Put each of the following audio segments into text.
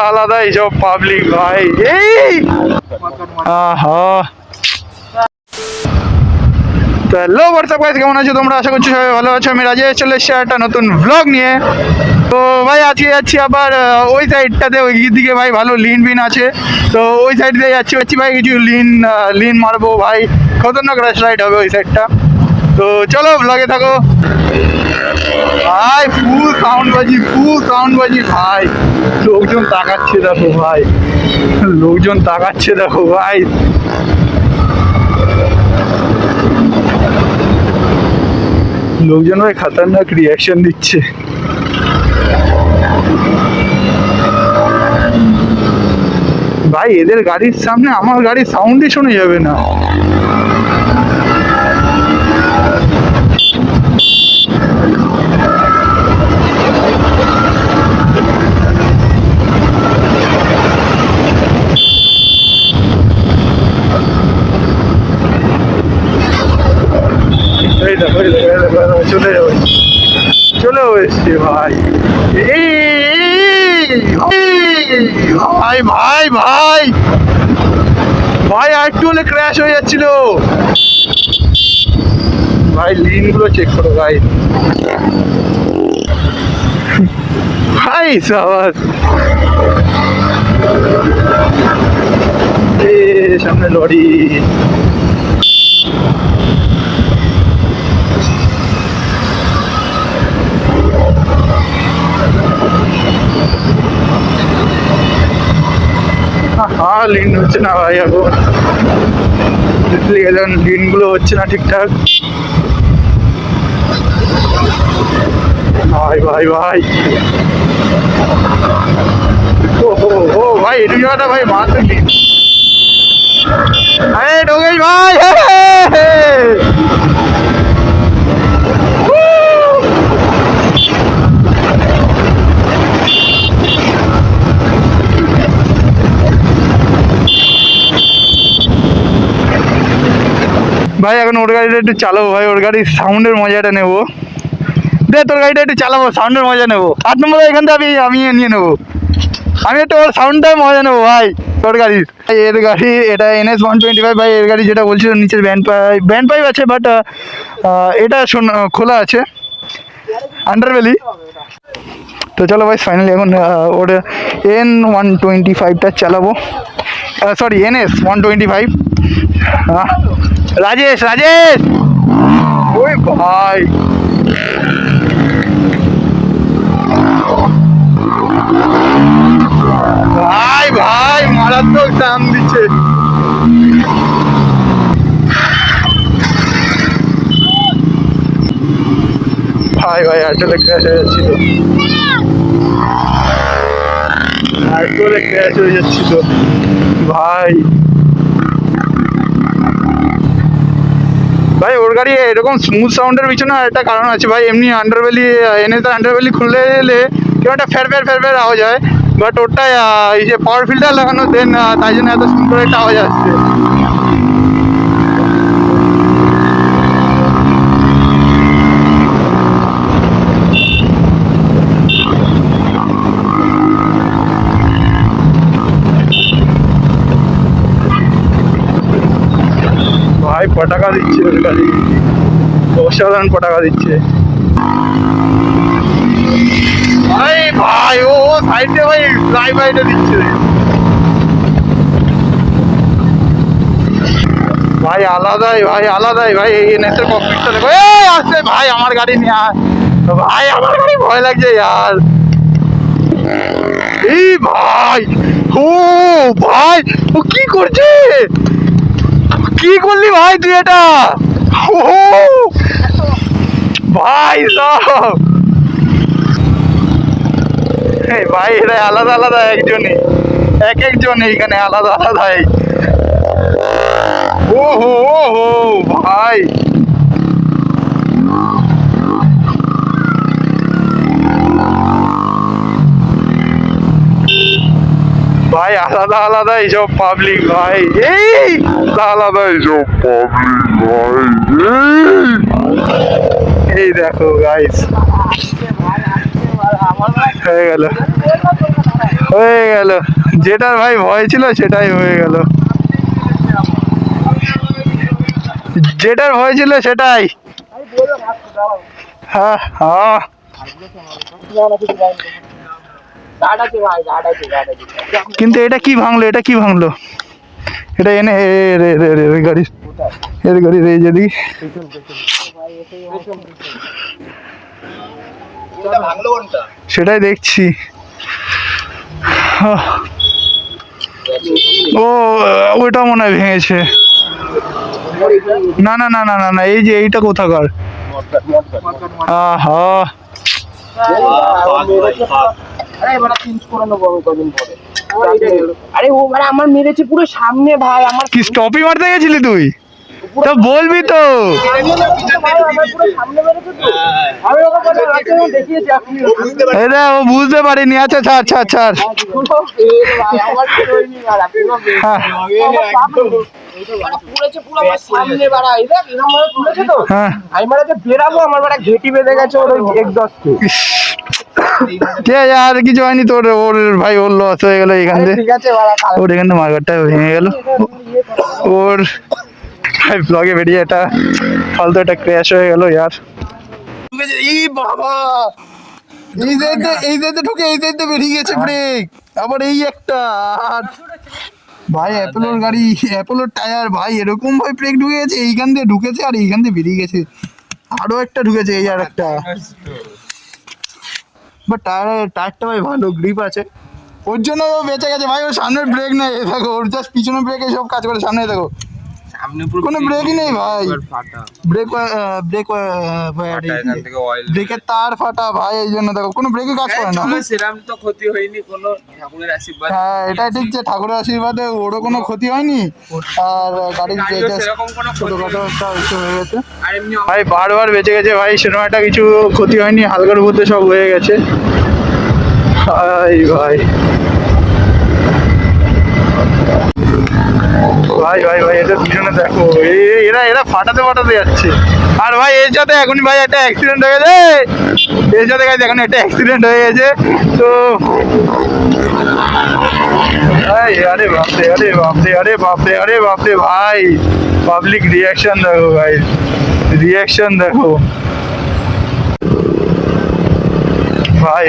আলাদা এইসব পাবলিক ভাই। এই আহা তো হ্যালো হোয়াটসঅ্যাপ গাইস, কেমন আছো তোমরা? আশা করছি সবাই ভালো আছো। আমি রাজেশ চলে এসেছি একটা নতুন ব্লগ নিয়ে। তো ভাই আজকে যাচ্ছি আবার ওই সাইডটাতে, ওই দিকে ভাই ভালো লিন বিন আছে, তো ওই সাইড দিয়ে যাচ্ছি ভাই, কিছু লিন মারবো ভাই, খতরনাক র্যাশ রাইড হবে ওই সাইডটা। তো চলো ব্লগে থাকো ভাই। ফুল সাউন্ড বাজি ভাই। লোকজন তাকাচ্ছে দেখো ভাই, লোকজন তাকাচ্ছে দেখো ভাই। লোকজন ভাই খতরনাক রিয়াকশন দিচ্ছে। ভাই এদের গাড়ির সামনে আমার গাড়ির সাউন্ডই শোনা যাবে না। চলে যাবে, চলে এসছে ভাই। ভাই ভাই ভাই ভাই আর একটু হলে ক্র্যাশ হয়ে যাচ্ছিল ভাই। লিন গুলো চেক করো ভাই। ভাই সাবাস, সামনে লরি। হ্যাঁ লিন হচ্ছে না ভাই, এখন লিন গুলো হচ্ছে না ঠিকঠাক। ভাই ভাই ভাই ও ভাই এটু যাওয়াটা ভাই মাত্র লিন। আরে ঢোকেশ ভাই, ভাই এখন ওর গাড়িটা একটু চালাবো ভাই, ওর গাড়ির সাউন্ডের মজাটা নেবো। দে তোর গাড়িটা একটু চালাবো, সাউন্ডের মজা নেবো। 8 নম্বর এখান থেকে আমি নিয়ে নেবো, আমি একটু ওর সাউন্ডটাই মজা নেবো ভাই ওর গাড়ির। এর গাড়ি এটা NS 125 ভাই। এর গাড়ি যেটা বলছিল নিচের ব্যান্ড পাইপ আছে, বাট এটা খোলা আছে আন্ডারবেলি। তো চলো ভাই ফাইনালি এখন ওর N125টা চালাবো, সরি NS 125। রাজেশ ওই ভাই ভাই ভাই মারাত্মক দাম দিচ্ছে ভাই। ভাই আসলে ক্র্যাশ হয়ে যাচ্ছিল, আসলে ক্র্যাশ হয়ে যাচ্ছিল ভাই। ভাই ওর গাড়ি এরকম স্মুথ সাউন্ডের পিছনে একটা কারণ আছে ভাই। এমনি আন্ডারবেলি NS আন্ডারবেলি খুললে এলে কেউ একটা ফের আওয়াজ হয়, বাট ওটা এই যে পাওয়ার ফিল্টার লাগানো, দেন তাই জন্য এত সুন্দর একটা আওয়াজ আসছে ভাই। পটাকা দিচ্ছে ওর গাড়ি, অসাধারণ পটাকা দিচ্ছে ভাই। ভাই ও সাইডে ভাই ড্রাইভারটা দিচ্ছে ভাই, আলাদাই ভাই। এই নেটের ককপিটটা দেখো, এই আসছে ভাই আমার গাড়ি নিয়ে ভাই, আমার গাড়ি ভয় লাগছে ইয়ার। এই ভাই ও ভাই, ও কি করছে? কি করলি ভাই তুই এটা? ও ভাই সব ভাই, এরা আলাদা একজনই, একজন এইখানে আলাদাই। ও হো ভাই ভাই আলাদা এইসব পাবলিক ভাই। এই আলাদা এইসব পাবলিক ভাই। এই দেখো গাইস, হয়ে গেল, হয়ে গেল, যেটার ভাই ভয় ছিল সেটাই হয়ে গেল, যেটার ভয় ছিল সেটাই। হ্যাঁ হ্যাঁ, কিন্তু এটা কি ভাঙলো, এটা কি ভাঙলো, এটা এনে ওই গাড়ির, এর গাড়ির এই যদি সেটাই দেখছি। ও ওইটা মনে হয় ভেঙেছে। না না না না না না, এই যে এইটা কোথাকার, আহা আরে ও মানে আমার মেরেছে পুরো সামনে ভাই, আমার কি স্টপই মারতে গেছিলি তুই, তো বলবি তো। এই রে, ও বুঝতে পারিনি, আচ্ছা ছাড় ছাড় ছাড়। হ্যাঁ হ্যাঁ, আমি মানে বেরাবো, আমার মানে ঘেটি বেঁধে গেছে ওর এক্সস্টে। ঠিক আছে, আর কিছু হয়নি তোর, ওর ভাই ওর লস হয়ে গেল এখান থেকে, ঠিক আছে ওর এখান থেকে মার্কেটটা ভেঙে গেল ওর ভাই, ব্লগে বেরিয়ে এটা ফালতু একটা ক্র্যাশ হয়ে গেল ইয়ার। এই বাবা, এই সাইডে ঢুকে এই সাইডে বেরিয়ে গেছে ব্রেক, আবার এই একটা। আর ভাই অ্যাপোলোর গাড়ি, অ্যাপোলোর টায়ার ভাই এরকম ভাই ব্রেক ঢুকে গেছে, এইখান দিয়ে ঢুকেছে আর এইখান দিয়ে বেরিয়ে গেছে, আরো একটা ঢুকেছে, এই আর একটা। বাট টায়ারটা ভাই ভালো গ্রিপ আছে, ওর জন্য ও বেঁচে গেছে ভাই। ওর সামনের ব্রেক নেই, দেখো ওর জাস্ট পিছনের ব্রেকে সব কাজ করে, সামনে দেখো কোনো ব্রেকই নেই ভাই, ব্রেক ব্রেকের তার ফাটা ভাই, এই জন্য দেখো কোনো ব্রেকই কাজ করে না। সেরকম তো ক্ষতি হয়নি কোনো, ঠাকুরের আশীর্বাদ। হ্যাঁ এটাই ঠিক যে ঠাকুরের আশীর্বাদে ওরও কোনো ক্ষতি হয়নি, আর গাড়ির ছোটখাটো একটা ইস্যু হয়ে গেছে ভাই, বারবার বেঁচে গেছে ভাই, সেরকম একটা কিছু ক্ষতি হয়নি, হালকার মধ্যে সব হয়ে গেছে ভাই। ভাই ভাই ভাই ভাই, এদের পিছনে দেখো, এরা এরা ফাটাতে ফাটাতে যাচ্ছে। আর ভাই এর সাথে এখনই ভাই একটা অ্যাক্সিডেন্ট হয়ে গেছে, এর সাথে গাইজ এখন একটা অ্যাক্সিডেন্ট হয়ে গেছে। তো আরে বাপরে, আরে বাপরে, আরে বাপরে, আরে বাপরে ভাই, পাবলিক রিয়াকশন দেখো ভাই, রিয়াকশন দেখো ভাই।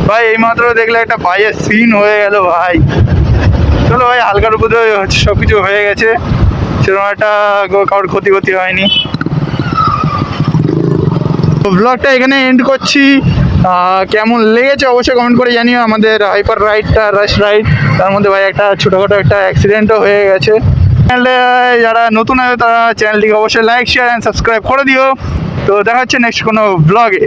ভাই এইমাত্র দেখলে একটা বাইয়ের সিন হয়ে গেল ভাই। চলো ভাই, হালকার উপরে সব কিছু হয়ে গেছে, সেরকম একটা কারোর ক্ষতি হয়নি। ব্লগটা এখানে এন্ড করছি, কেমন লেগেছে অবশ্যই কমেন্ট করে জানিও। আমাদের হাইপার রাইডটা, রাশ রাইড, তার মধ্যে ভাই একটা ছোটোখাটো একটা অ্যাক্সিডেন্টও হয়ে গেছে। চ্যানেলে যারা নতুন আছে তারা চ্যানেলটিকে অবশ্যই লাইক, শেয়ার অ্যান্ড সাবস্ক্রাইব করে দিও। তো দেখা হচ্ছে নেক্সট কোনো ব্লগে।